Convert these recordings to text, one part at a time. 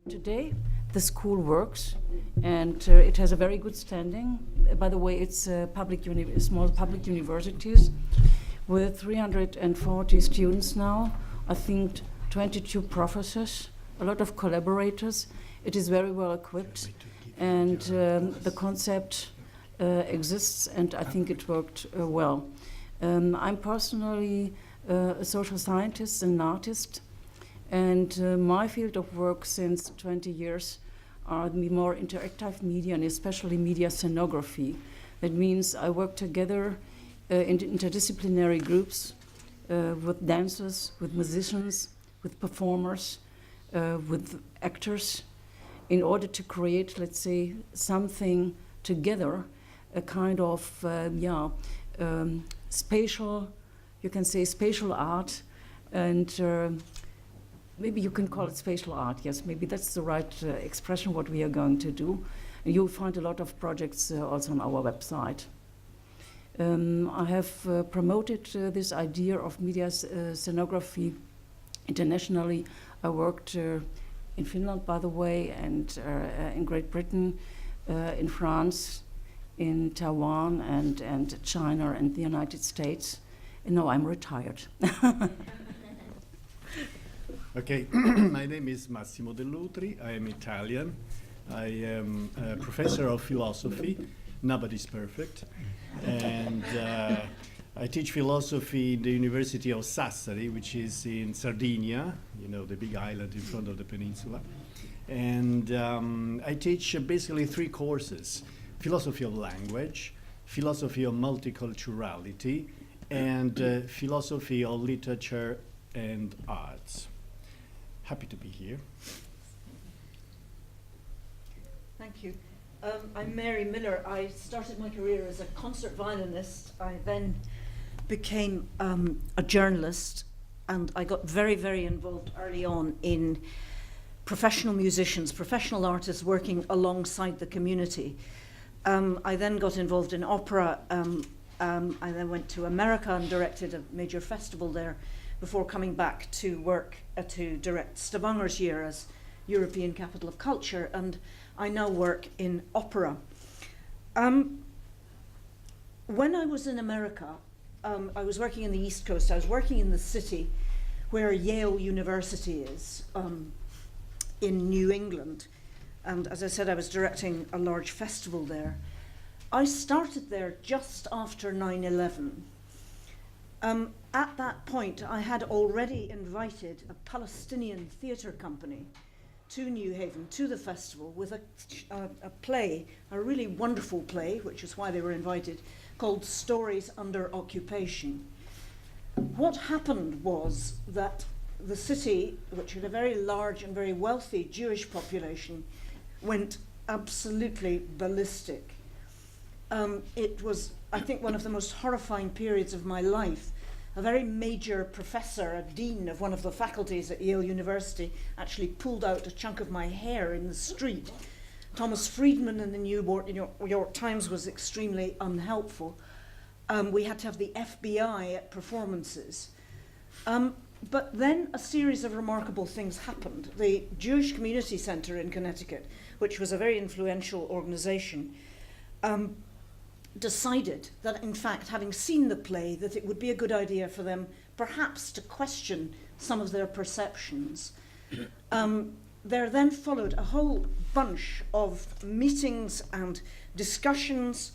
Today, the school works, and it has a very good standing. By the way, it's small public universities with 340 students now. I think 22 professors, a lot of collaborators. It is very well equipped, and the concept exists, and I think it worked well. I'm personally a social scientist and an artist. And my field of work since 20 years are the more interactive media, and especially media scenography. That means I work together in interdisciplinary groups with dancers, with musicians, with performers, with actors, in order to create, let's say, something together, a kind of, spatial, you can say spatial art, and maybe you can call it spatial art, yes, maybe that's the right expression, what we are going to do. And you'll find a lot of projects also on our website. I have promoted this idea of media scenography internationally. I worked in Finland, by the way, and in Great Britain, in France, in Taiwan, and China, and the United States. And now I'm retired. Okay, my name is Massimo Utri. I am Italian. I am a professor of philosophy. Nobody's perfect. And I teach philosophy in the University of Sassari, which is in Sardinia, you know, the big island in front of the peninsula. And I teach basically 3 courses: philosophy of language, philosophy of multiculturality, and philosophy of literature and arts. Happy to be here. Thank you. I'm Mary Miller. I started my career as a concert violinist. I then became a journalist, and I got very, very involved early on in professional musicians, professional artists working alongside the community. I then got involved in opera. I then went to America and directed a major festival there, before coming back to work to direct Stavanger's year as European Capital of Culture, and I now work in opera. When I was in America, I was working in the East Coast. I was working in the city where Yale University is, in New England, and as I said, I was directing a large festival there. I started there just after 9/11. At that point, I had already invited a Palestinian theatre company to New Haven, to the festival, with a play, a really wonderful play, which is why they were invited, called Stories Under Occupation. What happened was that the city, which had a very large and very wealthy Jewish population, went absolutely ballistic. It was, I think, one of the most horrifying periods of my life. A very major professor, a dean of one of the faculties at Yale University, actually pulled out a chunk of my hair in the street. Thomas Friedman in the New York Times was extremely unhelpful. We had to have the FBI at performances. But then a series of remarkable things happened. The Jewish Community Center in Connecticut, which was a very influential organization, decided that, in fact, having seen the play, that it would be a good idea for them perhaps to question some of their perceptions. There then followed a whole bunch of meetings and discussions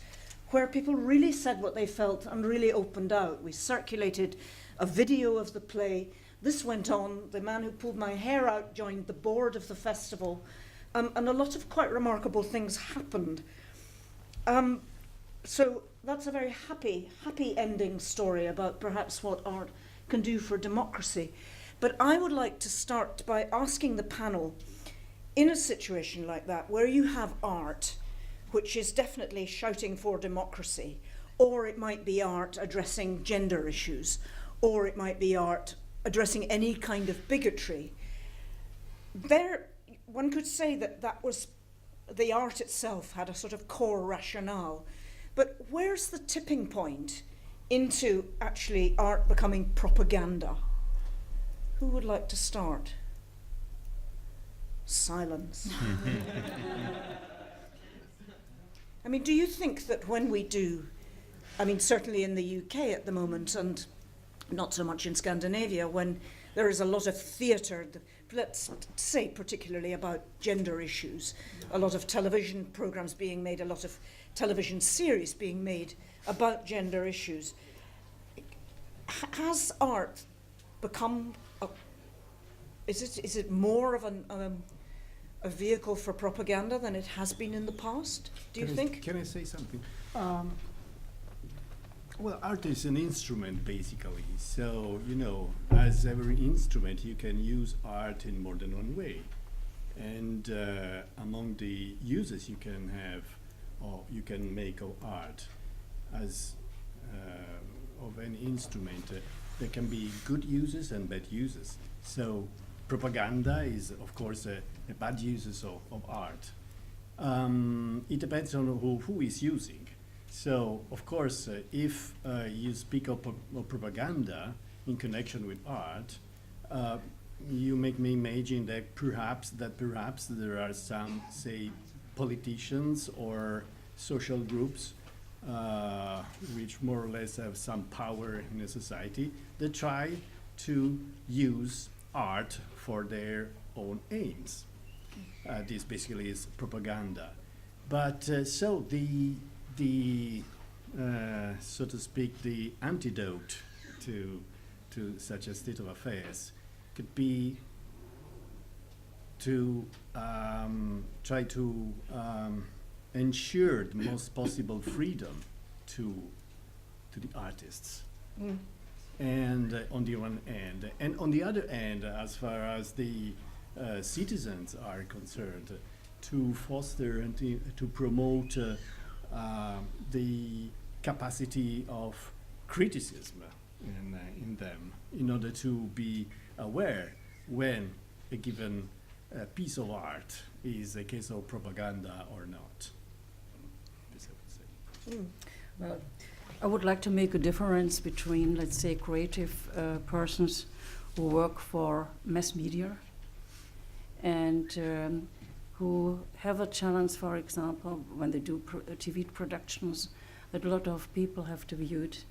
where people really said what they felt and really opened out. We circulated a video of the play. This went on. The man who pulled my hair out joined the board of the festival, and a lot of quite remarkable things happened. So that's a very happy ending story about perhaps what art can do for democracy. But I would like to start by asking the panel, in a situation like that, where you have art, which is definitely shouting for democracy, or it might be art addressing gender issues, or it might be art addressing any kind of bigotry, there, one could say that was, the art itself had a sort of core rationale. But where's the tipping point into actually art becoming propaganda? Who would like to start? silence. I mean, do you think that when we do, I mean, certainly in the UK at the moment, and not so much in Scandinavia, when there is a lot of theatre, let's say particularly about gender issues, a lot of television programmes being made, a lot of television series being made about gender issues, has art become, is it more of a vehicle for propaganda than it has been in the past, do you think? Can I say something? Well, art is an instrument, basically. So, you know, as every instrument, you can use art in more than one way. And among the uses you can have, or you can make of art as of any instrument, there can be good uses and bad uses. So, propaganda is, of course, a bad uses of art. It depends on who is using. So, of course, if you speak of propaganda in connection with art, you make me imagine that perhaps there are some, say, politicians or social groups which more or less have some power in a society that try to use art for their own aims. This basically is propaganda. But so the so to speak, the antidote to such a state of affairs could be to try to ensure the most possible freedom to the artists. And on the one hand, and on the other hand, as far as the citizens are concerned, to foster and to promote the capacity of criticism in them, in order to be aware when a given piece of art is a case of propaganda or not. This I would say. Well, I would like to make a difference between, let's say, creative persons who work for mass media and who have a challenge, for example, when they do TV productions, that a lot of people have to view it.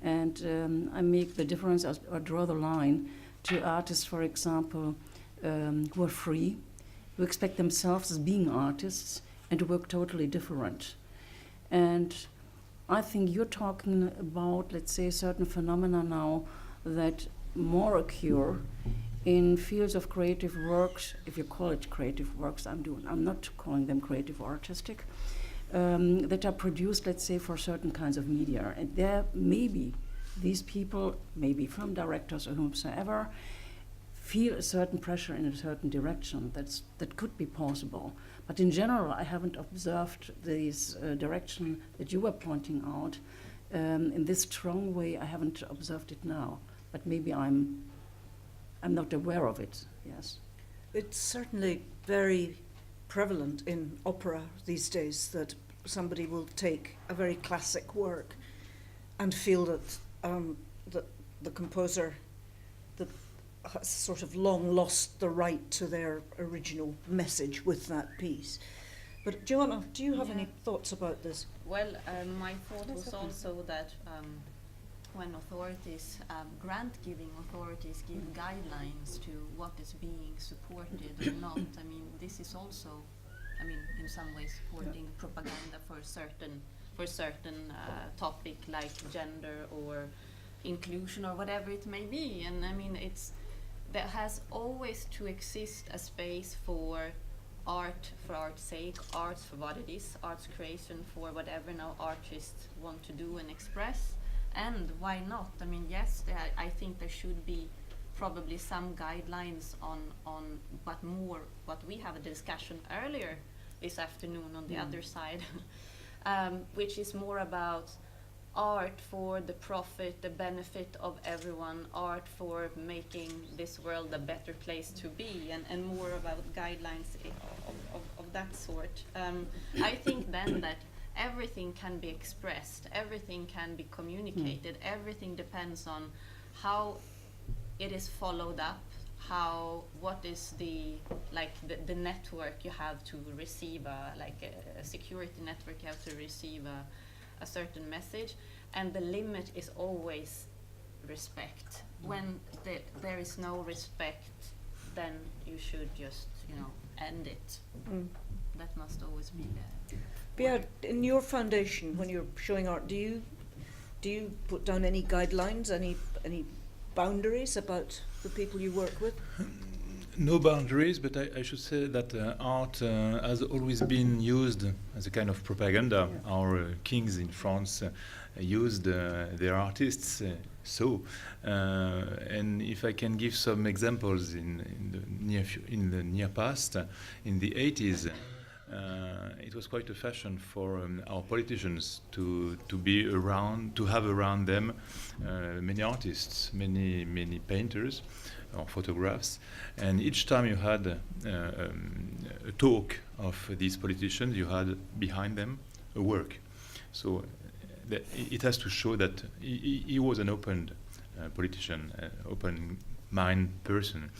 And I make the difference, or draw the line, to artists, for example, who are free, who expect themselves as being artists, and to work totally different. And I think you're talking about, let's say, certain phenomena now that more occur in fields of creative works, if you call it creative works, I'm not calling them creative or artistic, that are produced, let's say, for certain kinds of media. And there maybe these people, maybe film directors or whomsoever, feel a certain pressure in a certain direction. That could be possible. But in general, I haven't observed this direction that you were pointing out in this strong way. I haven't observed it now, but maybe I'm not aware of it. Yes, it's certainly very prevalent in opera these days that somebody will take a very classic work and feel that the composer that has sort of long lost the right to their original message with that piece. But Johanna, do you have any thoughts about this? Well, my thought was also that when authorities, grant-giving authorities give guidelines to what is being supported or not, I mean, this is also, I mean, in some ways supporting propaganda for a certain topic like gender or inclusion or whatever it may be. And I mean, there has always to exist a space for art for art's sake, arts for what it is, art's creation for whatever now artists want to do and express. And why not? I mean, yes, I think there should be probably some guidelines on what we have a discussion earlier this afternoon on the other side, which is more about art for the profit, the benefit of everyone, art for making this world a better place to be, and more about guidelines of that sort. I think then that everything can be expressed, everything can be communicated, everything depends on how it is followed up, what is the network you have to receive a security network, you have to receive a certain message, and the limit is always respect. When there is no respect, then you should just end it. That must always be there. Pierre, in your foundation, when you're showing art, do you put down any guidelines, any boundaries about the people you work with? No boundaries, but I should say that art has always been used as a kind of propaganda. Yeah. Our kings in France used their artists and if I can give some examples in the near past, in the 80s, it was quite a fashion for our politicians to have around them many artists, many painters or photographs, and each time you had a talk of these politicians, you had behind them a work. So it has to show that he was an open politician, open mind person.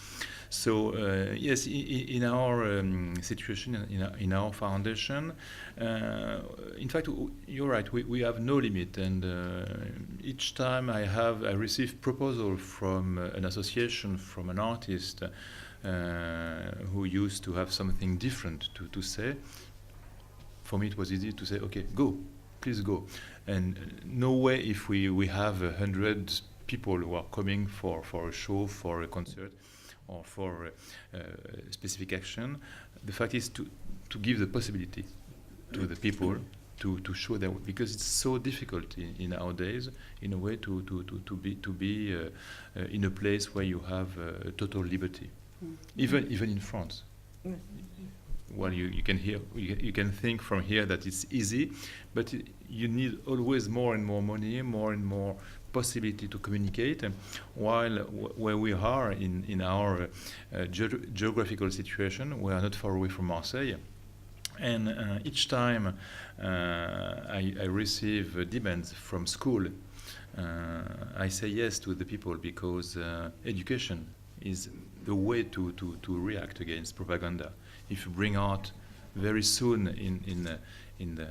So yes, in our situation, in our foundation, in fact, you're right. We have no limit, and each time I receive proposal from an association, from an artist who used to have something different to say. For me, it was easy to say, okay, go, please go. And no way if we have 100 people who are coming for a show, for a concert, or for specific action. The fact is to give the possibility to the people to show their work, because it's so difficult in our days, in a way, to be in a place where you have total liberty, even in France. Well, you can think from here that it's easy, but you need always more and more money, more and more possibility to communicate, while where we are in our geographical situation, we are not far away from Marseille, and each time I receive demands from school, I say yes to the people, because education is the way to react against propaganda. If you bring art very soon in the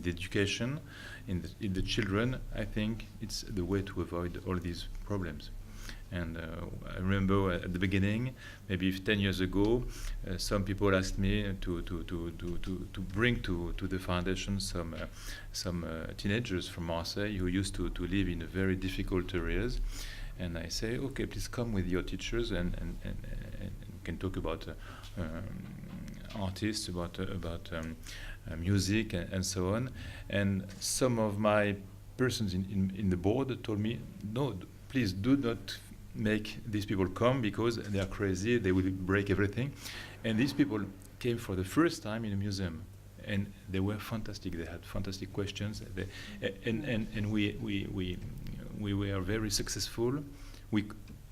education, in the children, I think it's the way to avoid all these problems. And I remember at the beginning, maybe 10 years ago, some people asked me to bring to the foundation some teenagers from Marseille who used to live in very difficult areas. And I say, okay, please come with your teachers and we can talk about artists, about music and so on. And some of my persons in the board told me, no, please do not make these people come, because they are crazy, they will break everything. And these people came for the first time in a museum, and they were fantastic. They had fantastic questions, and we were very successful.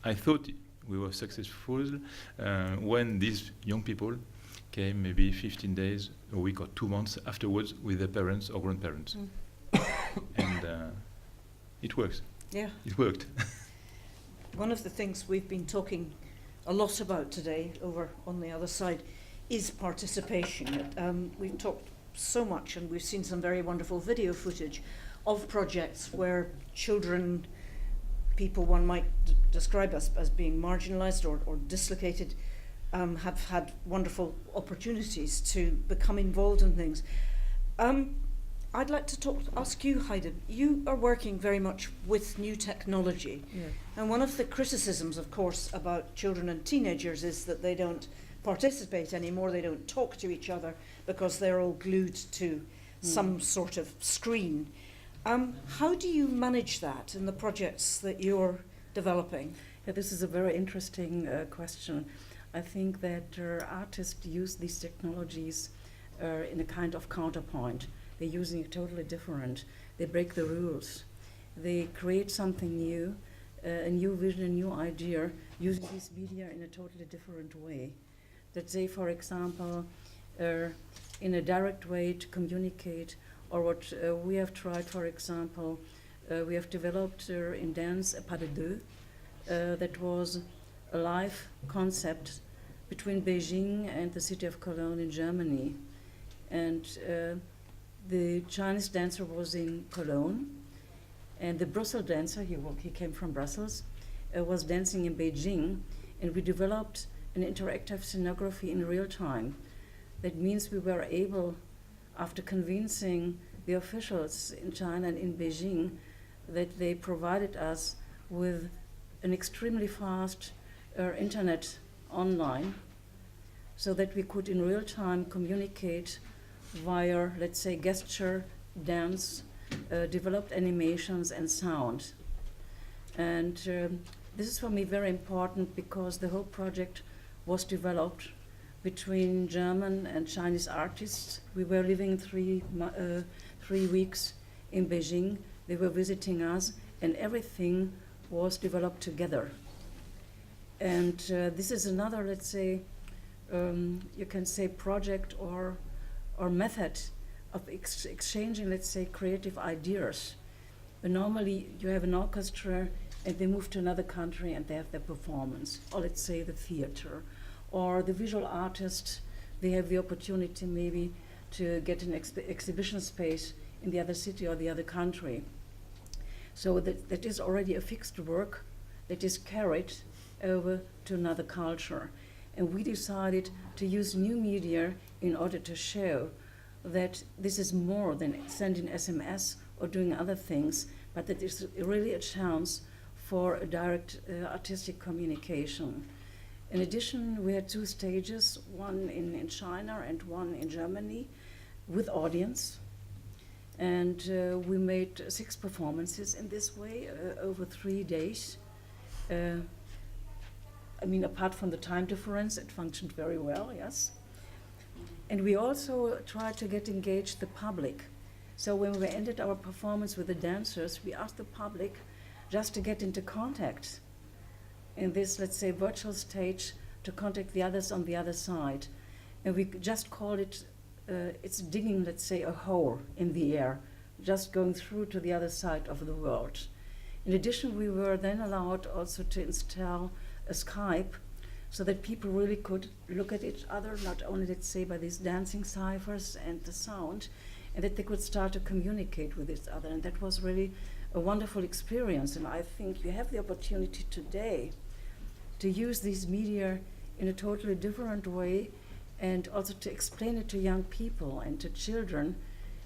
I thought we were successful when these young people came maybe 15 days, a week or 2 months afterwards with their parents or grandparents. And it works. Yeah. It worked. One of the things we've been talking a lot about today over on the other side is participation. We've talked so much, and we've seen some very wonderful video footage of projects where children, people one might describe as being marginalized or dislocated, have had wonderful opportunities to become involved in things. I'd like to ask you, Heide. You are working very much with new technology. Yeah. And one of the criticisms, of course, about children and teenagers is that they don't participate anymore, they don't talk to each other because they're all glued to some sort of screen. How do you manage that in the projects that you're developing? Yeah, this is a very interesting question. I think that artists use these technologies in a kind of counterpoint. They're using it totally different. They break the rules. They create something new, a new vision, a new idea, using these media in a totally different way. That they, for example, in a direct way to communicate, or what we have tried, for example, we have developed in dance a pas de deux, that was a live concept between Beijing and the city of Cologne in Germany. And the Chinese dancer was in Cologne, and the Brussels dancer, he came from Brussels, was dancing in Beijing, and we developed an interactive scenography in real time. That means we were able, after convincing the officials in China and in Beijing, that they provided us with an extremely fast internet online, so that we could in real time communicate via, let's say, gesture, dance, developed animations and sound. And this is for me very important because the whole project was developed between German and Chinese artists. We were living 3 weeks in Beijing. They were visiting us, and everything was developed together. And this is another, let's say, you can say project or method of exchanging, let's say, creative ideas. But normally you have an orchestra and they move to another country and they have their performance, or let's say the theater, or the visual artist, they have the opportunity maybe to get an exhibition space in the other city or the other country. So that is already a fixed work that is carried over to another culture. And we decided to use new media in order to show that this is more than sending SMS or doing other things, but that is really a chance for a direct artistic communication. In addition, we had 2 stages, one in China and one in Germany, with audience. And we made 6 performances in this way over 3 days. I mean, apart from the time difference, it functioned very well, yes. And we also tried to get engaged the public. So when we ended our performance with the dancers, we asked the public just to get into contact in this, let's say, virtual stage, to contact the others on the other side. And we just called it, it's digging, let's say, a hole in the air, just going through to the other side of the world. In addition, we were then allowed also to install a Skype, so that people really could look at each other, not only, let's say, by these dancing ciphers and the sound, and that they could start to communicate with each other. And that was really a wonderful experience. And I think you have the opportunity today to use these media in a totally different way, and also to explain it to young people and to children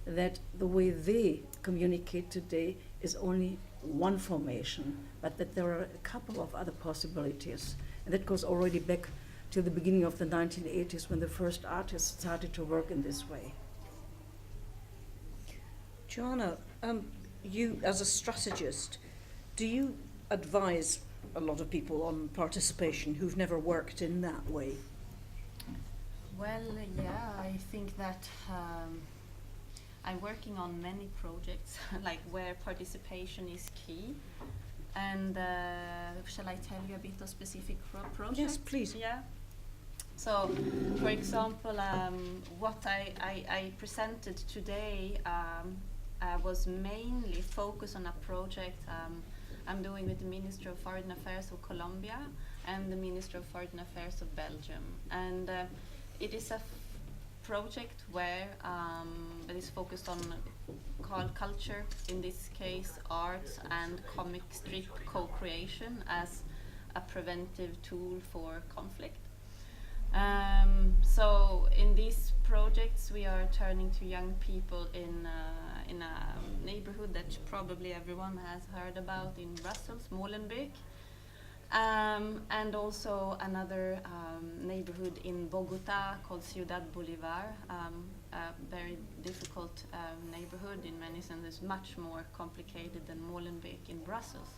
that the way they communicate today is only one formation, but that there are a couple of other possibilities. And that goes already back to the beginning of the 1980s, when the first artists started to work in this way. Johanna, you as a strategist, do you advise a lot of people on participation who've never worked in that way? Well, yeah, I think that I'm working on many projects, like where participation is key. And shall I tell you a bit of specific projects? Yes, please. Yeah. So, for example, what I presented today was mainly focused on a project I'm doing with the Ministry of Foreign Affairs of Colombia and the Ministry of Foreign Affairs of Belgium. And it is a project where that is focused on culture, in this case arts and comic strip co-creation as a preventive tool for conflict. So in these projects we are turning to young people in a neighborhood that probably everyone has heard about in Brussels, Molenbeek. And also another neighborhood in Bogota called Ciudad Bolivar, a very difficult neighborhood in many senses, much more complicated than Molenbeek in Brussels.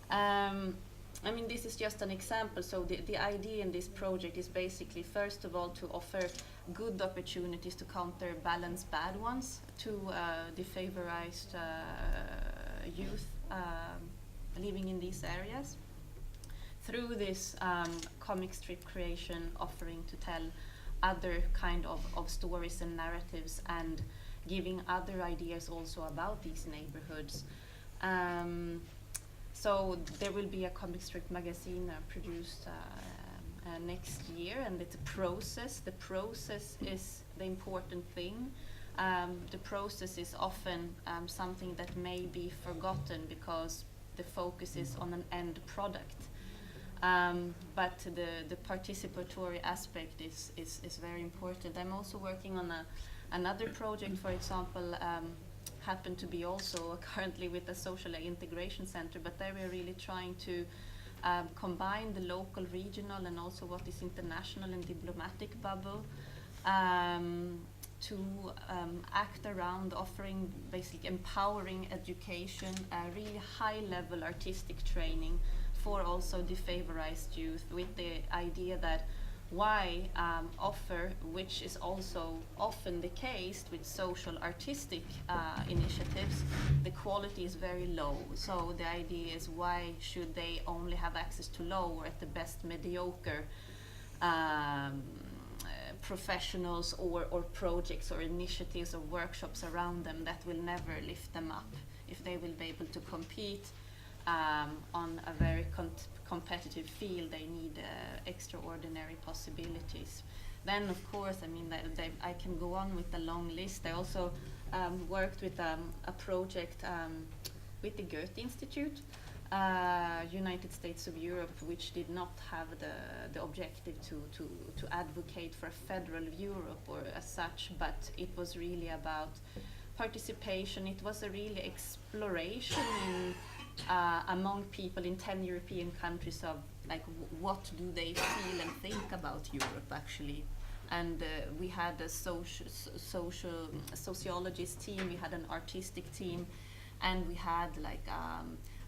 I mean, this is just an example. So the idea in this project is basically, first of all, to offer good opportunities to counterbalance bad ones to defavorized youth living in these areas. Through this comic strip creation, offering to tell other kind of stories and narratives, and giving other ideas also about these neighborhoods. So there will be a comic strip magazine produced next year, and it's a process. The process is the important thing. The process is often something that may be forgotten because the focus is on an end product. But the participatory aspect is very important. I'm also working on another project, for example, happen to be also currently with the Social Integration Center, but there we're really trying to combine the local, regional, and also what is international and diplomatic bubble to act around offering basically empowering education, really high-level artistic training for also defavorized youth, with the idea that why offer, which is also often the case with social artistic initiatives, the quality is very low. So the idea is, why should they only have access to low or at the best mediocre professionals or projects or initiatives or workshops around them that will never lift them up if they will be able to compete on a very competitive field. They need extraordinary possibilities. Then, of course, I mean, I can go on with the long list. I also worked with a project with the Goethe Institute, United States of Europe, which did not have the objective to advocate for a federal Europe or as such, but it was really about participation. It was a really exploration in among people in 10 European countries of like what do they feel and think about Europe actually. And we had a sociologist team, we had an artistic team, and we had like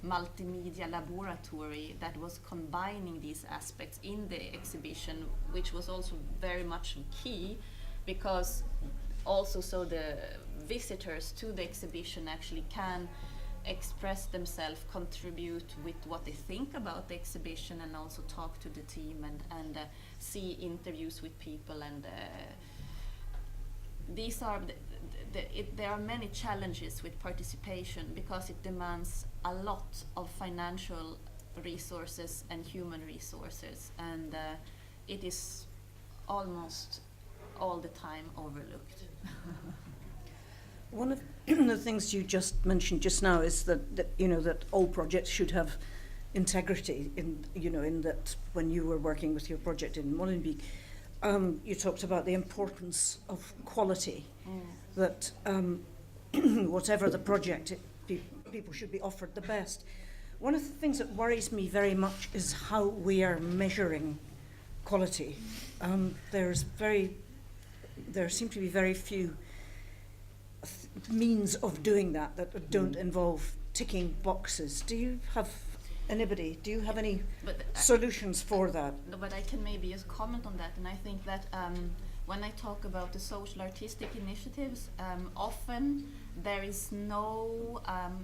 multimedia laboratory that was combining these aspects in the exhibition, which was also very much key, because also so the visitors to the exhibition actually can express themselves, contribute with what they think about the exhibition, and also talk to the team and see interviews with people. And these are there are many challenges with participation because it demands a lot of financial resources and human resources, and it is almost all the time overlooked. One of the things you just mentioned just now is that you know that all projects should have integrity. In that when you were working with your project in Molenbeek, you talked about the importance of quality. That whatever the project, people should be offered the best. One of the things that worries me very much is how we are measuring quality. There seem to be very few means of doing that don't involve ticking boxes. Do you have any solutions for that? No, but I can maybe just comment on that, and I think that when I talk about the social artistic initiatives, often there is no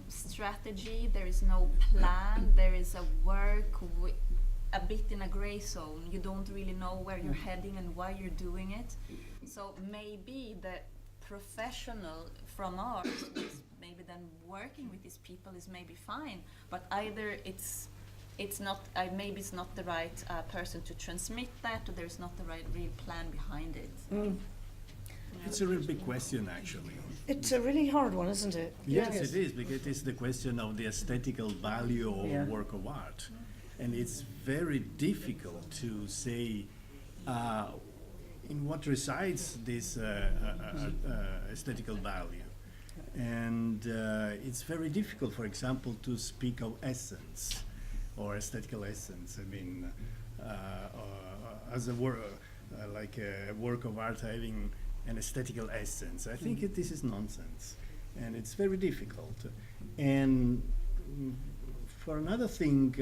strategy, there is no plan, there is a work a bit in a gray zone. You don't really know where you're heading and why you're doing it. So maybe the professional from art is maybe then working with these people is maybe fine, but either it's not maybe it's not the right person to transmit that, or there's not the right real plan behind it. It's a real big question, actually. It's a really hard one, isn't it? Yes, it is, because it is the question of the aesthetical value of a work of art. And it's very difficult to say in what resides this aesthetical value. And it's very difficult, for example, to speak of essence or aesthetical essence. I mean, as a work, like a work of art having an aesthetical essence. I think this is nonsense, and it's very difficult. And for another thing,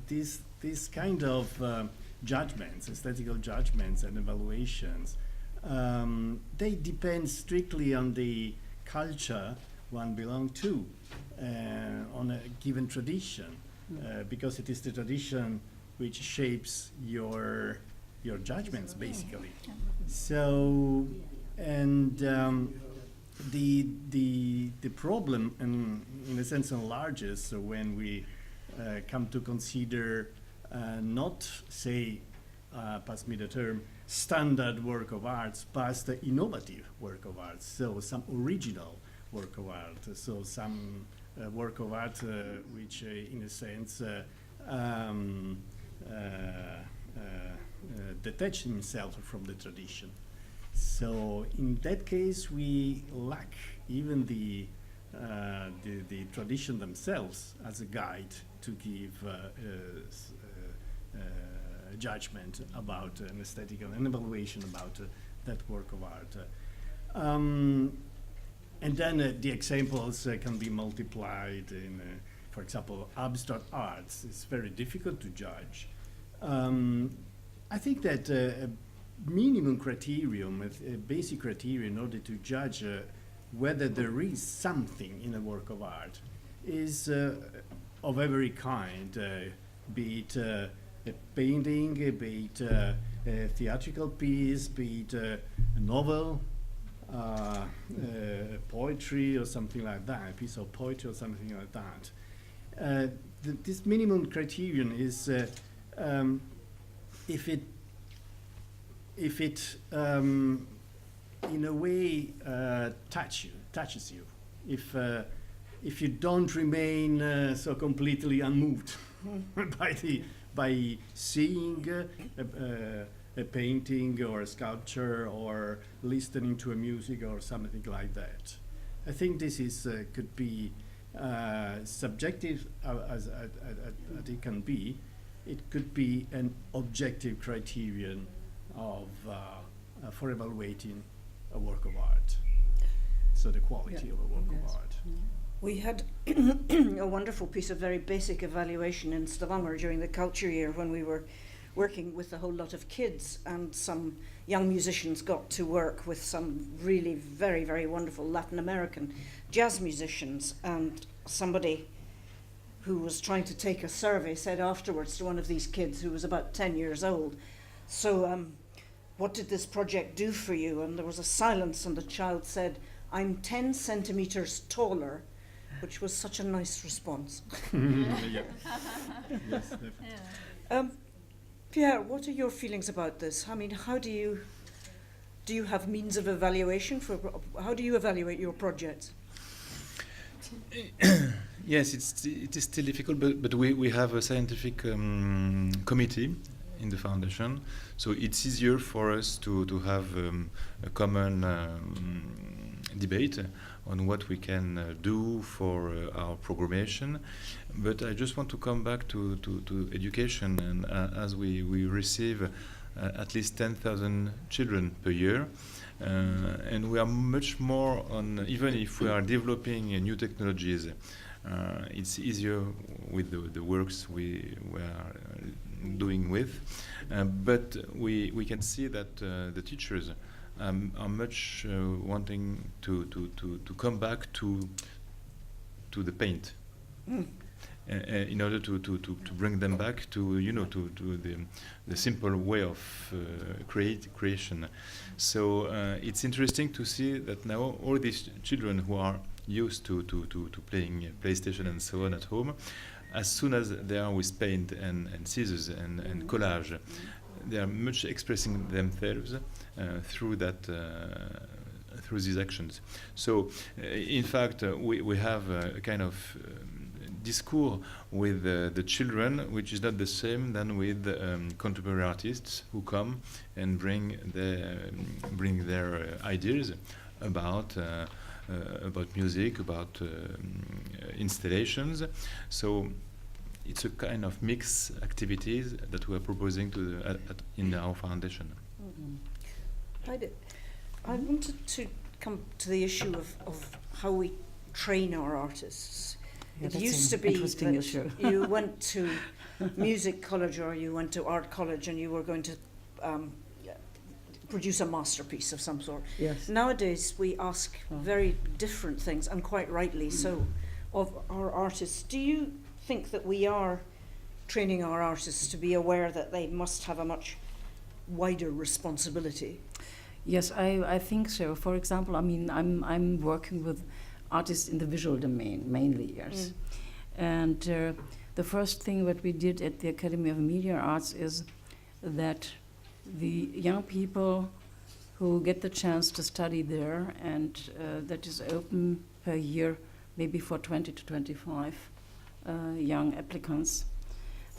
this kind of judgments, aesthetical judgments and evaluations, they depend strictly on the culture one belongs to, on a given tradition, because it is the tradition which shapes your judgments, basically. So, and the problem, in a sense, enlarges when we come to consider not, say, pass me the term, standard work of arts, but the innovative work of art, so some original work of art, so some work of art which, in a sense, detach himself from the tradition. So in that case, we lack even the tradition themselves as a guide to give judgment about an aesthetical, an evaluation about that work of art. And then the examples can be multiplied in, for example, abstract arts. It's very difficult to judge. I think that a minimum criterion, a basic criterion in order to judge whether there is something in a work of art is of every kind, be it a painting, be it a theatrical piece, be it a novel, poetry or something like that, a piece of poetry or something like that. This minimum criterion is if it in a way touches you, if you don't remain so completely unmoved by seeing a painting or a sculpture or listening to a music or something like that. I think this is could be subjective as it can be. It could be an objective criterion of for evaluating a work of art. So the quality of a work of art. We had a wonderful piece of very basic evaluation in Stavanger during the culture year when we were working with a whole lot of kids, and some young musicians got to work with some really very, very wonderful Latin American jazz musicians, and somebody who was trying to take a survey said afterwards to one of these kids who was about 10 years old, so what did this project do for you? And there was a silence, and the child said, I'm 10 centimeters taller, which was such a nice response. Yeah. Yes, definitely. Pierre, what are your feelings about this? I mean, how do you have means of evaluation how do you evaluate your projects? Yes, it is still difficult, but we have a scientific committee in the foundation, so it's easier for us to have a common debate on what we can do for our programmation. But I just want to come back to education, and as we receive at least 10,000 children per year, and we are much more on, even if we are developing new technologies, it's easier with the works we are doing with, but we can see that the teachers are much wanting to come back to the paint, in order to bring them back to the simple way of creation. So it's interesting to see that now all these children who are used to playing PlayStation and so on at home, as soon as they are with paint and scissors and collage, they are much expressing themselves through these actions. So in fact we have a kind of discourse with the children which is not the same than with contemporary artists who come and bring their ideas about music, about installations. So it's a kind of mixed activities that we are proposing in our foundation. Heide, I wanted to come to the issue of how we train our artists. Yeah, it that's used an to be interesting that issue. you went to music college or you went to art college and you were going to produce a masterpiece of some sort. Yes. Nowadays we ask very different things, and quite rightly so, of our artists. Do you think that we are training our artists to be aware that they must have a much wider responsibility? Yes, I think so. For example, I mean, I'm working with artists in the visual domain mainly, yes. And The first thing that we did at the Academy of Media Arts is that the young people who get the chance to study there, and that is open per year, maybe for 20 to 25 young applicants,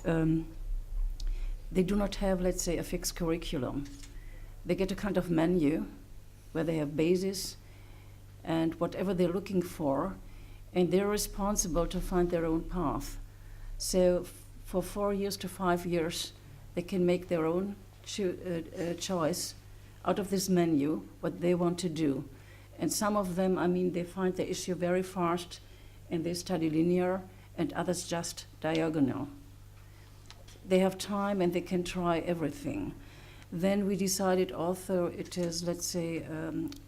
they do not have, let's say, a fixed curriculum. They get a kind of menu where they have basis and whatever they're looking for, and they're responsible to find their own path. So for 4 years to 5 years, they can make their own choice out of this menu, what they want to do. And some of them, I mean, they find the issue very fast and they study linear, and others just diagonal. They have time and they can try everything. Then we decided also it is, let's say,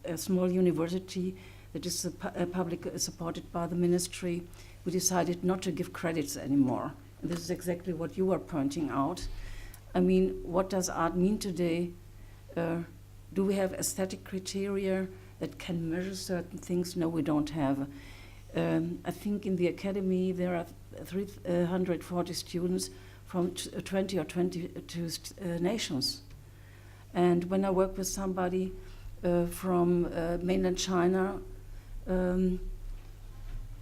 a small university that is public supported by the ministry. We decided not to give credits anymore. And this is exactly what you are pointing out. I mean, what does art mean today? Do we have aesthetic criteria that can measure certain things? No, we don't have. I think in the academy there are 340 students from 20 or 22 nations. And when I work with somebody from mainland China,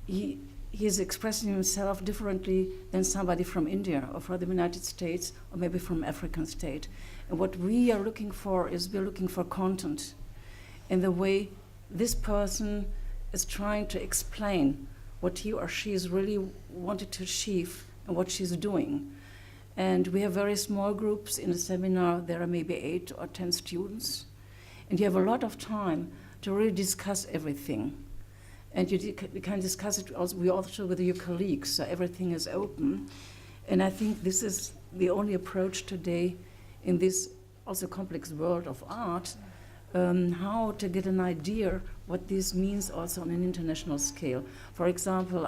he is expressing himself differently than somebody from India or from the United States or maybe from African state. And what we are looking for is we're looking for content in the way this person is trying to explain what he or she is really wanted to achieve and what she's doing. And we have very small groups. In a seminar, there are maybe 8 or 10 students. And you have a lot of time to really discuss everything. And you can discuss it also with your colleagues, so everything is open. And I think this is the only approach today in this also complex world of art, how to get an idea what this means also on an international scale. For example,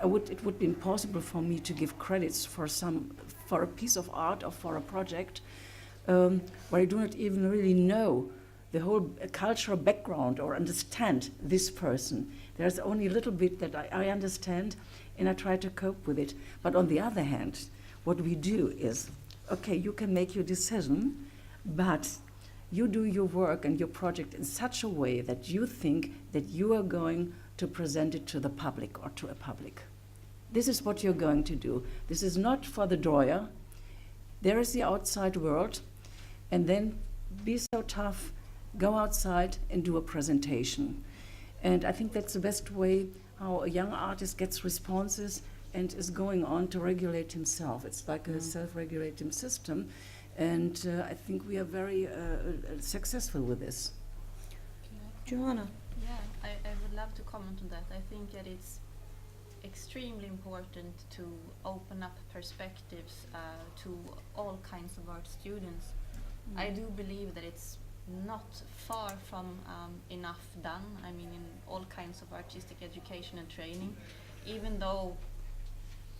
it would be impossible for me to give credits for a piece of art or for a project where I do not even really know the whole cultural background or understand this person. There's only a little bit that I understand and I try to cope with it. But on the other hand, what we do is, okay, you can make your decision, but you do your work and your project in such a way that you think that you are going to present it to the public or to a public. This is what you're going to do. This is not for the drawer. There is the outside world, and then be so tough, go outside and do a presentation. And I think that's the best way how a young artist gets responses and is going on to regulate himself. It's like a self-regulating system, and I think we are very successful with this. Johanna? Yeah, I would love to comment on that. I think that it's extremely important to open up perspectives to all kinds of art students. I do believe that it's not far from enough done. I mean, in all kinds of artistic education and training, even though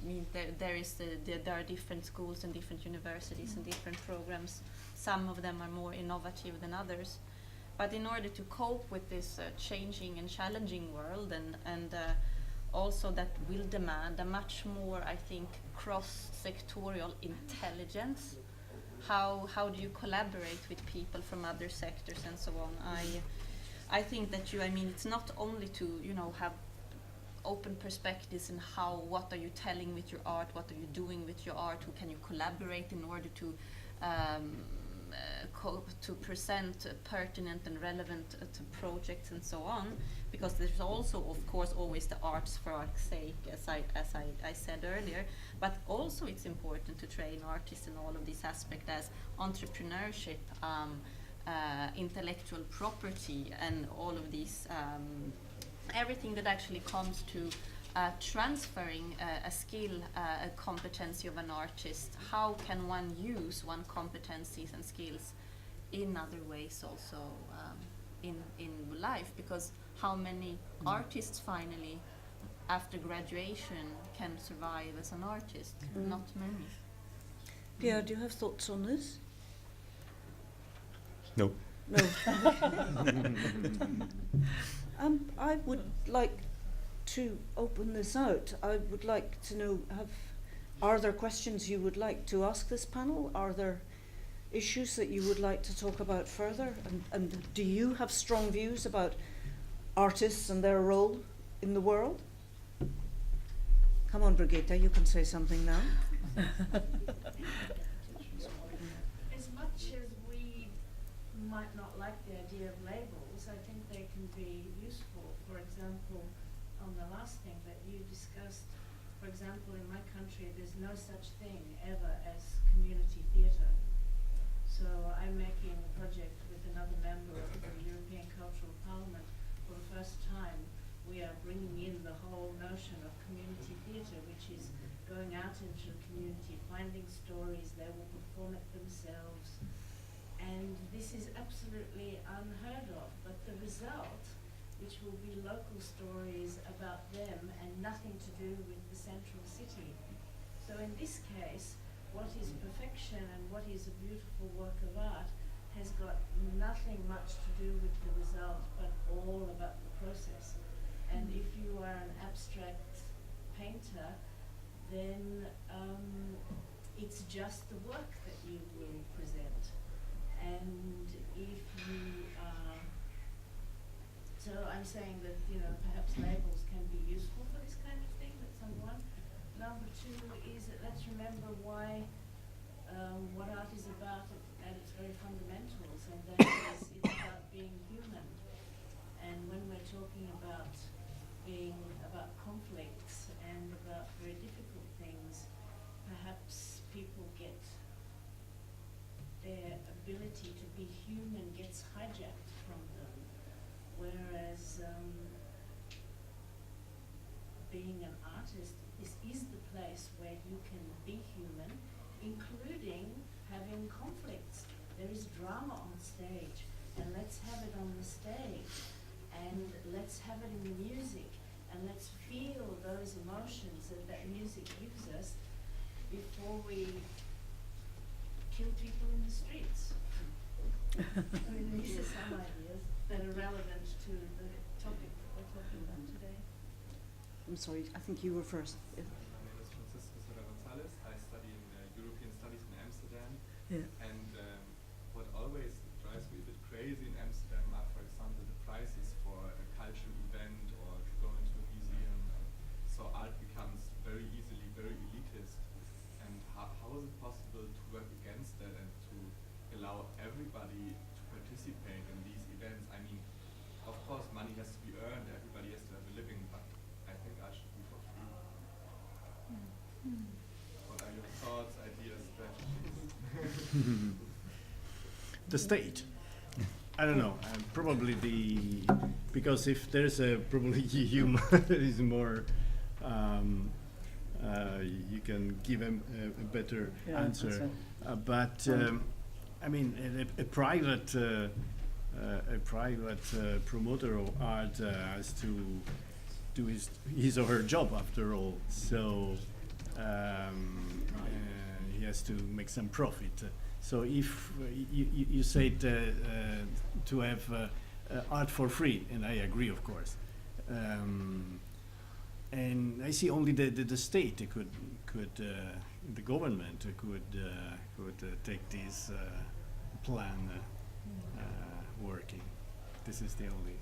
I mean, there are different schools and different universities and different programs. Some of them are more innovative than others. But in order to cope with this changing and challenging world, and also that will demand a much more, I think, cross-sectorial intelligence. How do you collaborate with people from other sectors and so on? I think that it's not only to, have open perspectives in what are you telling with your art, what are you doing with your art, who can you collaborate in order to present pertinent and relevant to projects and so on, because there's also, of course, always the arts for art's sake, as I said earlier, but also it's important to train artists in all of these aspects as entrepreneurship, intellectual property, and all of these everything that actually comes to transferring a skill, a competency of an artist. How can one use one competencies and skills in other ways also in life? Because how many artists finally after graduation can survive as an artist? Not many. Pierre, do you have thoughts on this? No. No. I would like to open this out. I would like to know, have Are there questions you would like to ask this panel? Are there issues that you would like to talk about further? And do you have strong views about artists and their role in the world? Come on, Brigitte, you can say something now. As much as we might not like the idea of labels, I think they can be useful. For example, on the last thing that you discussed, for example, in my country, there's no such thing ever as community theatre. So I'm making a project with another member of the European Cultural Parliament. For the first time, we are bringing in the whole notion of community theatre, which is going out into the community, finding stories, they will perform it themselves. And this is absolutely unheard of, but the result, which will be local stories about them and nothing to do with the central city. So in this case, what is perfection and what is a beautiful work of art has got nothing much to do with the result, but all about the process. And if you are an abstract painter, then it's just the work that you will present. And if you so I'm saying that, you know, perhaps labels can be useful for this kind of thing, that's number one. Number two is that let's remember why what art is about at its very fundamentals, and that is it's about being human. And when we're talking about being about conflicts and about very difficult things, perhaps people get their ability to be human gets hijacked from them, whereas being an artist, this is the place where you can be human, including having conflicts. There is drama on stage, and let's have it on the stage, and let's have it in the music, and let's feel those emotions that that music gives us before we kill people in the streets. I mean, these are some ideas that are relevant to the topic that we're talking about today. I'm sorry, I think you were first. Yeah. I study in European Studies in Amsterdam. Yeah. And what always drives me a bit crazy in Amsterdam are, for example, the prices for a cultural event or to go into a museum. So art becomes very easily very elitist. And how is it possible to work against that and to allow everybody to participate in these events? I mean, of course, money has to be earned, everybody has to have a living, but I think art should be for free. What are your thoughts, ideas, strategies? The state. I don't know. Probably because if there's a probably human is more, you can give him a better answer. But I mean, a private promoter of art has to do his or her job after all. So he has to make some profit. So if you say to have art for free, and I agree, of course, and I see only the state could the government could take this plan working. This is the only.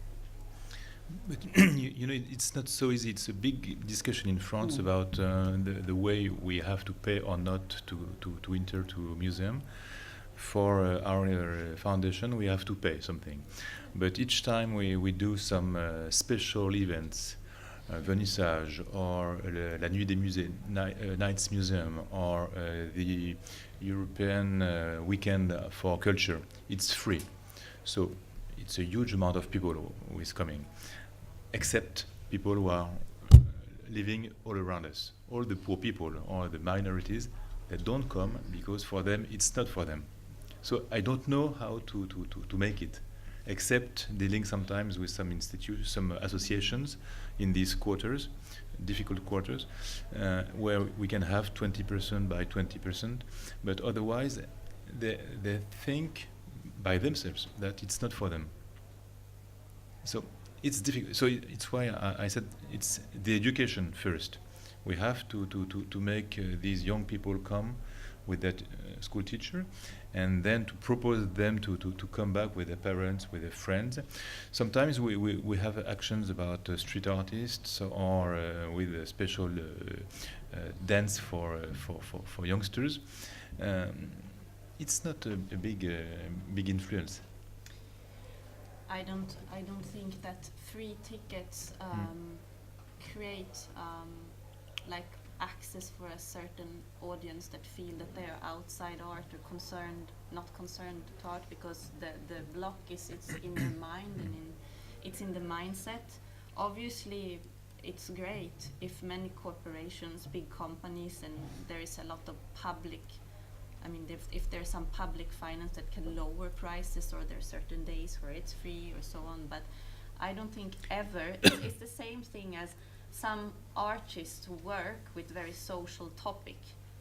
But you know, it's not so easy. It's a big discussion in France about the way we have to pay or not to enter to a museum. For our foundation, we have to pay something. But each time we do some special events, vernissage, or la Nuit des Musées, Nights Museum, or the European Weekend for Culture, it's free. So it's a huge amount of people who is coming, except people who are living all around us. All the poor people or the minorities that don't come because for them it's not for them. So I don't know how to make it, except dealing sometimes with some institutions, some associations in these quarters, difficult quarters, where we can have 20% by 20%, but otherwise they think by themselves that it's not for them. So it's difficult. So it's why I said it's the education first, We have to make these young people come with that school teacher, and then to propose them to come back with their parents, with their friends. Sometimes we have actions about street artists, or with a special dance for youngsters. It's not a big influence. I don't think that free tickets create like access for a certain audience that feel that they are outside art or not concerned to art, because the block it's in their mind and it's in the mindset. Obviously, it's great if many corporations, big companies, and there is a lot of public. I mean, if there's some public finance that can lower prices, or there are certain days where it's free or so on, but I don't think ever. It's the same thing as some artists who work with very social topic.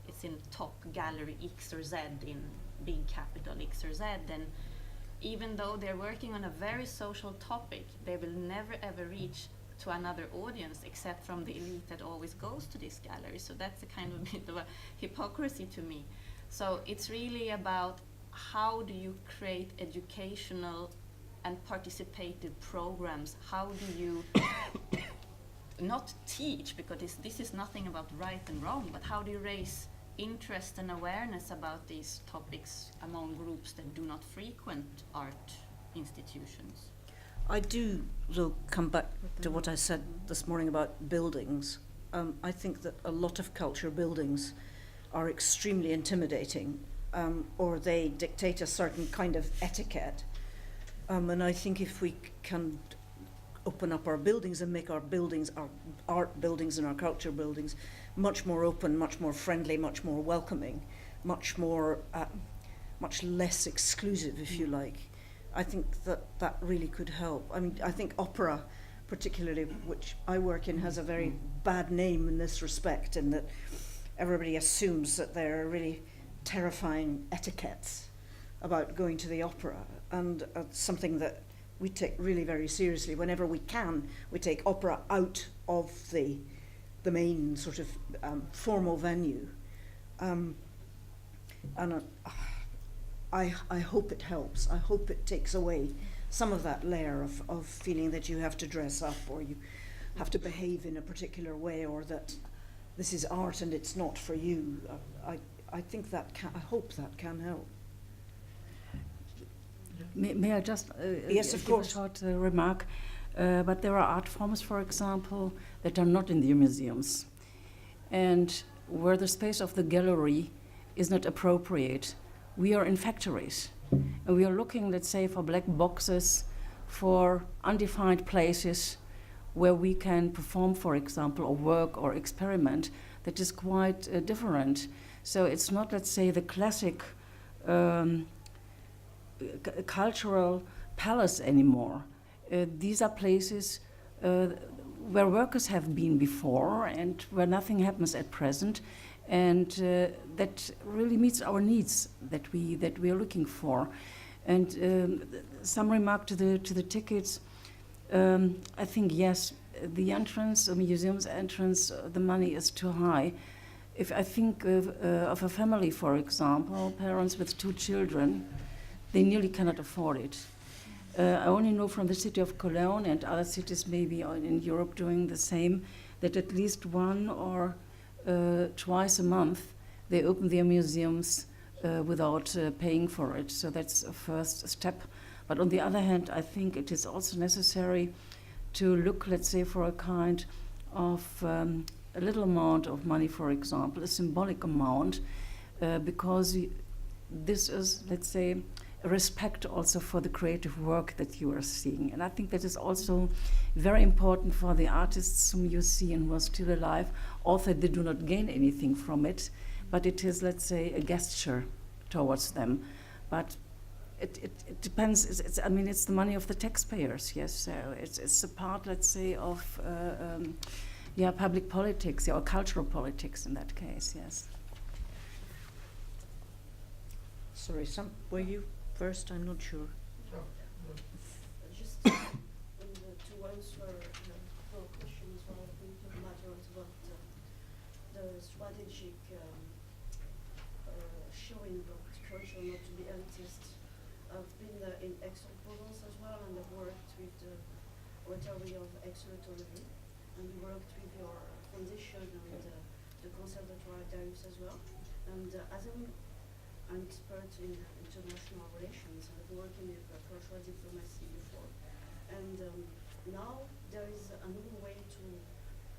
It's in top gallery X or Z, in big capital X or Z, and even though they're working on a very social topic, they will never ever reach to another audience except from the elite that always goes to this gallery. So that's a kind of bit of a hypocrisy to me. So it's really about how do you create educational and participative programs? How do you not teach, because this is nothing about right and wrong, but how do you raise interest and awareness about these topics among groups that do not frequent art institutions? I do, though, come back to what I said this morning about buildings. I think that a lot of culture buildings are extremely intimidating, or they dictate a certain kind of etiquette. And I think if we can open up our buildings and make our buildings, our art buildings and our culture buildings, much more open, much more friendly, much more welcoming, much less exclusive, if you like, I think that really could help. I mean, I think opera, particularly, which I work in, has a very bad name in this respect, in that everybody assumes that there are really terrifying etiquettes about going to the opera, and something that we take really very seriously. Whenever we can, we take opera out of the main sort of formal venue. And I hope it helps. I hope it takes away some of that layer of feeling that you have to dress up, or you have to behave in a particular way, or that this is art and it's not for you. I think that I hope that can help. May I just Yes, of give course. a short remark? But there are art forms, for example, that are not in the museums, and where the space of the gallery is not appropriate. We are in factories, and we are looking, let's say, for black boxes, for undefined places where we can perform, for example, or work or experiment that is quite different. So it's not, let's say, the classic cultural palace anymore. These are places where workers have been before and where nothing happens at present, and that really meets our needs that we are looking for. And some remark to the tickets. I think yes, the entrance, the museum's entrance, the money is too high. If I think of a family, for example, parents with 2 children, they nearly cannot afford it. I only know from the city of Cologne and other cities maybe in Europe doing the same, that at least 1 or twice a month they open their museums without paying for it. So that's a first step. But on the other hand, I think it is also necessary to look, let's say, for a kind of a little amount of money, for example, a symbolic amount, because this is, let's say, a respect also for the creative work that you are seeing. And I think that is also very important for the artists whom you see and who are still alive, although they do not gain anything from it, but it is, let's say, a gesture towards them. But it depends. I mean, it's the money of the taxpayers, yes. So it's a part, let's say, of public politics or cultural politics in that case, yes. Sorry, were you first? I'm not sure. Just to answer the questions, one of the matters about culture, not to be elitist. I've been in Aix-en-Provence as well, and I've worked with the Oratory of Aix-en-Provence, and we worked with your foundation and the Conservatoire d'Arts as well. And as I'm an expert in international relations, I've been working with cultural diplomacy before. And now there is another way to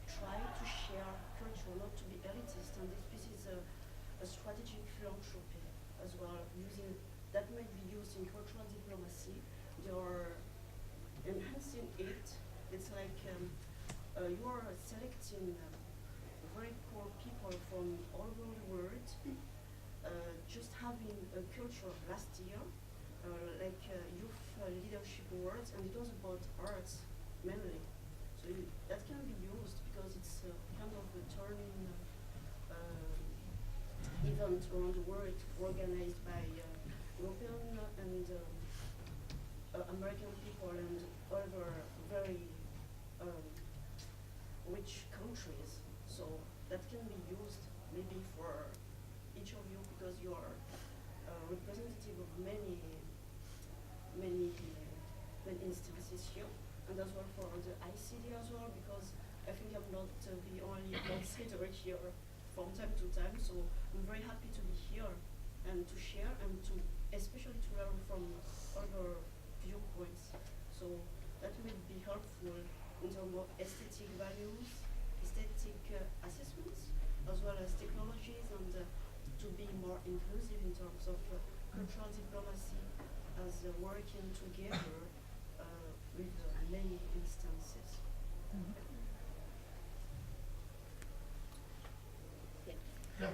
try to share culture, not to be elitist, and this is a strategic philanthropy as well, that might be used in cultural diplomacy. You're enhancing it. It's like you are selecting very poor people from all over the world, just having a culture last year, like youth leadership awards, and it was about arts mainly. So that can be used because it's kind of a turning event around the world organized by European and American people and other very rich countries. So that can be used maybe for each of you because you are representative of many instances here, and as well for the ICD as well, because I think I'm not the only consider here from time to time, so I'm very happy to be here and to share and to especially to learn from other viewpoints. So that will be helpful in terms of aesthetic values, aesthetic assessments, as well as technologies, and to be more inclusive in terms of cultural diplomacy as working together with many instances. Yeah.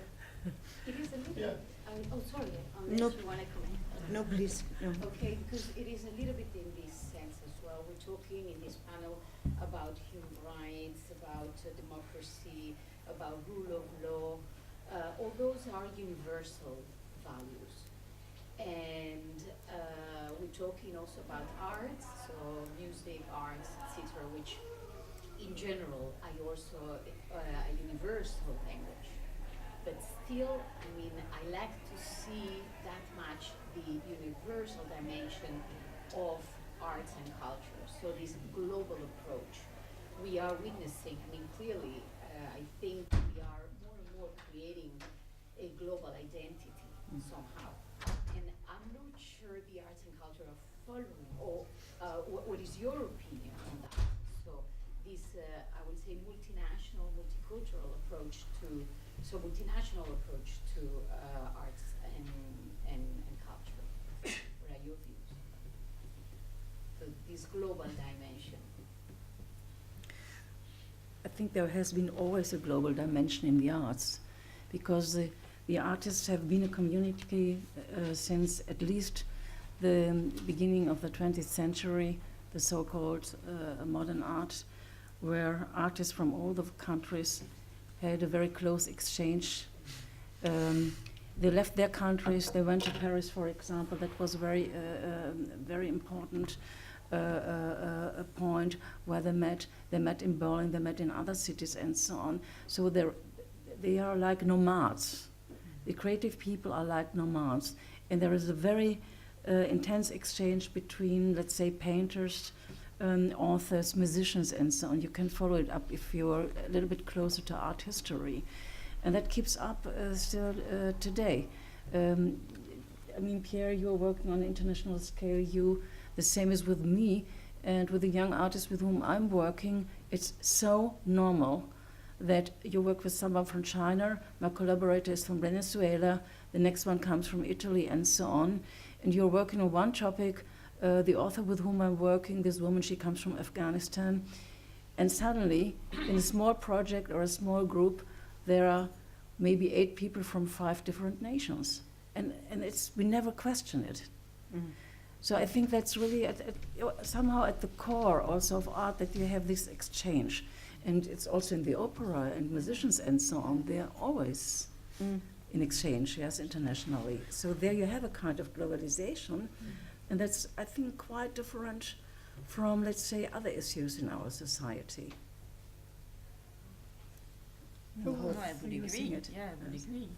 It is a little. Yeah. Oh, sorry. Unless Nope. you want to comment. No, please. No. Okay, because it is a little bit in this sense as well. We're talking in this panel about human rights, about democracy, about rule of law. All those are universal values. And we're talking also about arts, so music, arts, etc., which in general are also a universal language. But still, I mean, I like to see that much the universal dimension of arts and culture. So this global approach we are witnessing, I mean, clearly, I think we are more and more creating a global identity somehow. And I'm not sure the arts and culture are following, or what is your opinion on that? So this, I would say, multinational, multicultural approach to arts and culture. What are your views? So this global dimension. I think there has been always a global dimension in the arts, because the artists have been a community since at least the beginning of the 20th century, the so-called modern art, where artists from all the countries had a very close exchange. They left their countries, they went to Paris, for example. That was a very important point where they met. They met in Bergen, they met in other cities and so on. So they are like nomads. The creative people are like nomads. And there is a very intense exchange between, let's say, painters, authors, musicians, and so on. You can follow it up if you're a little bit closer to art history. And that keeps up still today. I mean, Pierre, you're working on an international scale. The same is with me, and with the young artists with whom I'm working. It's so normal that you work with someone from China, my collaborator is from Venezuela, the next one comes from Italy, and so on. And you're working on one topic. The author with whom I'm working, this woman, she comes from Afghanistan. And suddenly, in a small project or a small group, there are maybe 8 people from 5 different nations. And we never question it. Mm. So I think that's really somehow at the core also of art, that you have this exchange. And it's also in the opera and musicians and so on. They are always in exchange, yes, internationally. So there you have a kind of globalization. And that's, I think, quite different from, let's say, other issues in our society. No, I would agree. Yeah, I would agree.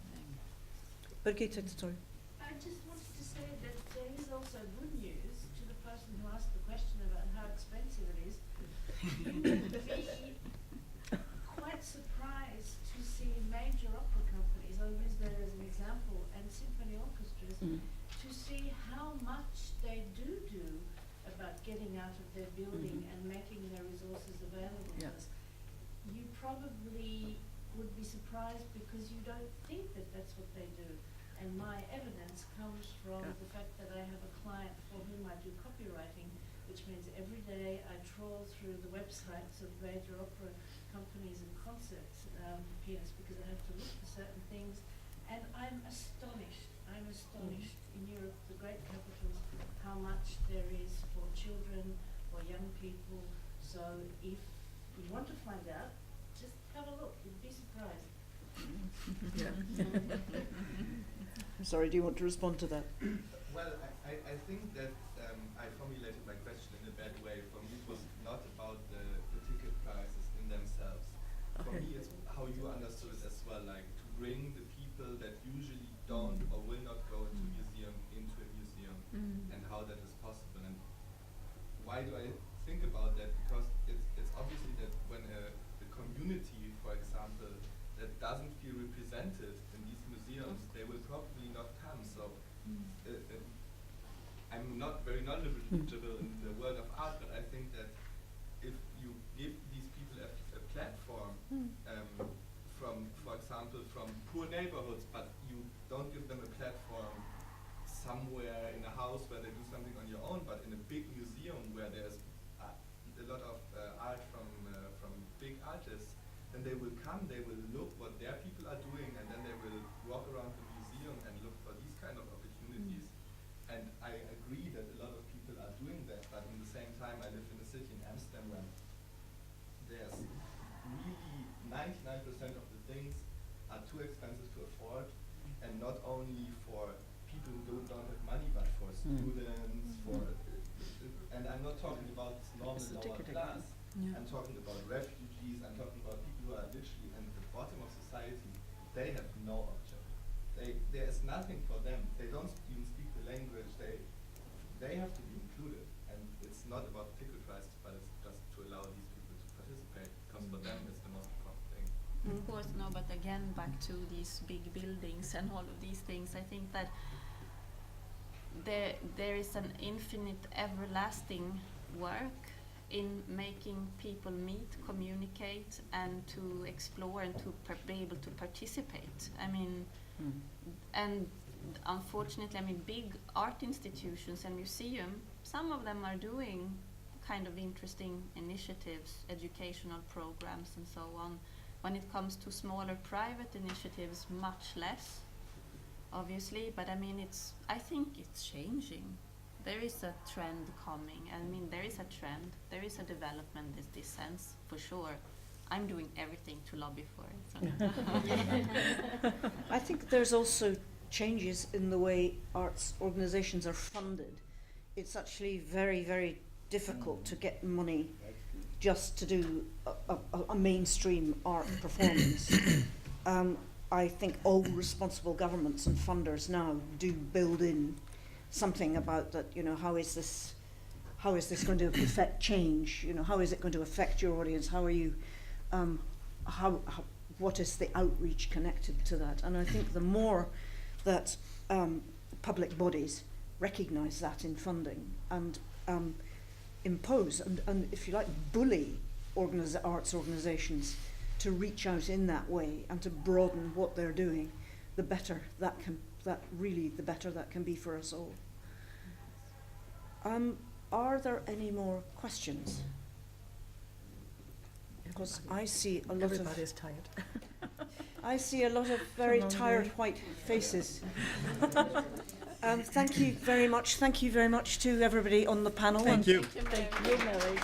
Birgit, sorry. I just want also good news to the person who asked the question about how expensive it is. Be quite surprised to see major opera companies, I'll use that as an example, and symphony orchestras, to see how much they do about getting out of their building and making their resources available to us. You probably would be surprised because you don't think that that's what they do. And my evidence comes from the fact that I have a client for whom I do copywriting, which means every day I trawl through the websites of major opera companies and concerts pianists because I have to look for certain things. And I'm astonished in Europe, the great capitals, how much there is for children or young people. So if you want to find out, just have a look, you'd be surprised. Sorry, do you want to respond to that? Well, I think that I formulated my question in a bad way. For me, it was not about the ticket prices in themselves. For me, it's how you understood it as well, like to bring the people that usually don't or will not go into a museum, and how that is possible. And why do I think about that? Because it's obviously that when the community, for example, that doesn't feel represented in these museums, they will probably not come. So I'm not very knowledgeable in the world of art, but I think that if you give these people a platform from, for example, from poor neighborhoods, but you don't give them a platform somewhere in a house where they do something on your own, but in a big museum where there's a lot of art from big artists, then they will come, they will look what their people are doing, and then they will walk around the museum and look for these kind of opportunities. And I agree that a lot of people are doing that, but at the same time I live in a city in Amsterdam where there's really 99% of the things are too expensive to afford, and not only for people who don't have money, but for students, and I'm not talking about normal lower class, I'm talking about refugees, I'm talking about people who are literally at the bottom of society. They have no option. There is nothing for them. They don't even speak the language. They have to be included, and it's not about ticket prices, but it's just to allow these people to participate, because for them it's the most important thing. Of course, no, but again, back to these big buildings and all of these things, I think that there is an infinite, everlasting work in making people meet, communicate, and to explore and to be able to participate. I mean, and unfortunately, I mean, big art institutions and museums, some of them are doing kind of interesting initiatives, educational programs and so on. When it comes to smaller private initiatives, much less, obviously, but I mean, I think it's changing. There is a trend coming. I mean, there is a trend, there is a development in this sense, for sure. I'm doing everything to lobby for it. So. I think there's also changes in the way arts organizations are funded. It's actually very, very difficult to get money just to do a mainstream art performance. I think all responsible governments and funders now do build in something about that, you know, how is this going to affect change? You know, how is it going to affect your audience? How are you, what is the outreach connected to that? And I think the more that public bodies recognize that in funding and impose and if you like, bully arts organizations to reach out in that way and to broaden what they're doing, the better that can be for us all. Are there any more questions? Because I see a lot Everybody's tired. I see a lot of very tired white faces. Thank you very much. Thank you very much to everybody on the panel. Thank you. Thank you, Mary.